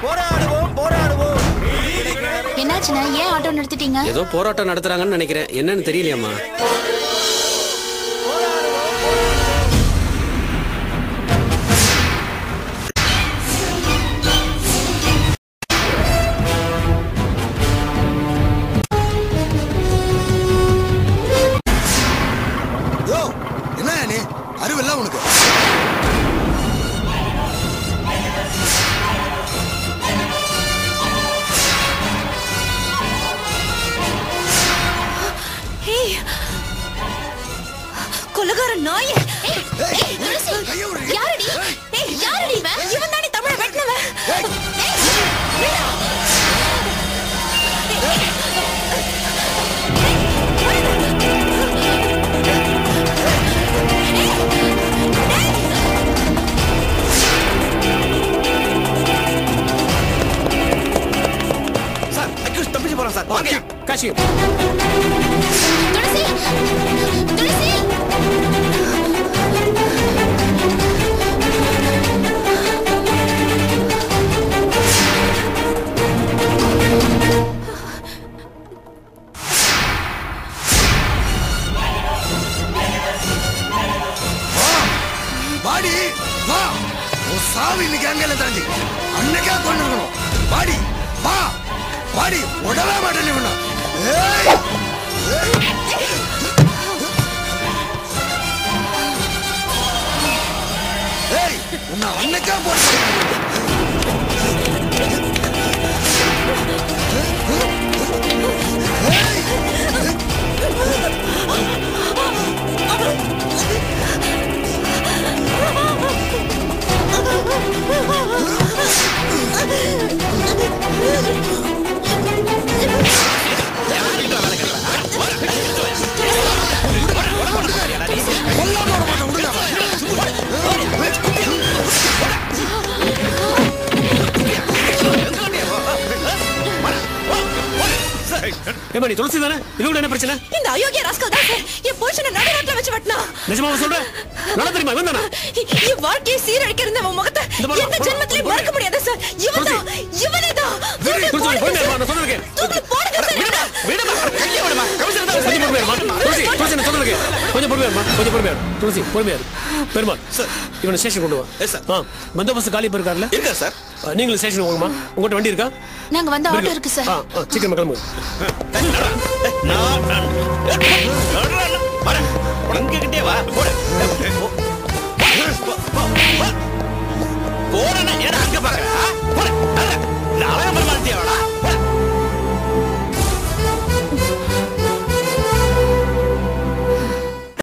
போராடுவோம் போராடுவோம். என்னாச்சுன்னா ஏன் ஆட்டோ நிறுத்திட்டீங்க? ஏதோ போராட்டம் நடத்துறாங்கன்னு நினைக்கிறேன். என்னன்னு தெரியலையாம்மா. அறிவில்ல உனக்கு? கொலகார நாய்! யாரடி? யாரடி இவன்? இவன் தானே தமிழ வெட்டினவன். தப்பிச்சு போறான் சார். வாங்க காஷி. துளசி! துளசி! வாடி வா. உன் சாவு இன்னைக்கு அங்கல தாண்டி அன்னைக்கே கொண்டுக்கணும். வாடி வா. வாடி உடவே மாட்டேன் இவனா. ஏய் உன்னை அன்னைக்கே போட்டு ஏமா நீ துளசி தானே? இது என்ன பிரச்சனை? இந்த அயோக்கிய ராஸ்கல் தான் சார் என் புருஷனை நடுரோட்ல வச்சு வெட்டினா. நிஜமாவா சொல்ற? நல்லா தெரியுமா இவன் தானா? என் வாழ்க்கையை சீரழிக்க இருந்த அவன் முகத்தை எந்த ஜென்மத்திலையும் மறக்க முடியாது சார். இவன்தான், இவனேதான். துளசி போடுமா நான் சொல்றேன். தூக்கி போடுங்க சார். விடுமா கைய விடுமா. கமிஷனர் தான் கொஞ்சம் பொறுமையா இரு. துளசி துளசி நான் சொல்றேன். கொஞ்சம் பொறுமையா இரு. கொஞ்சம் பொறுமையா இரு. துளசி பொறுமையா இரு. பெருமாள் சார் இவனை ஸ்டேஷன் கொண்டு வா. Yes sir. பந்தோபஸ்து காலி இருக்கார்ல? இருக்கா சார். நீங்களும் ஸ்டேஷன் போங்கம்மா. உங்ககிட்ட வண்டி இருக்கா? நாங்க வந்த ஆட்டோ இருக்கு சார். சீக்கிரம் கிளம்புங்க. உனக்கிட்டே வா. போறேன் ஏன்னா அங்க பாக்குறேன்.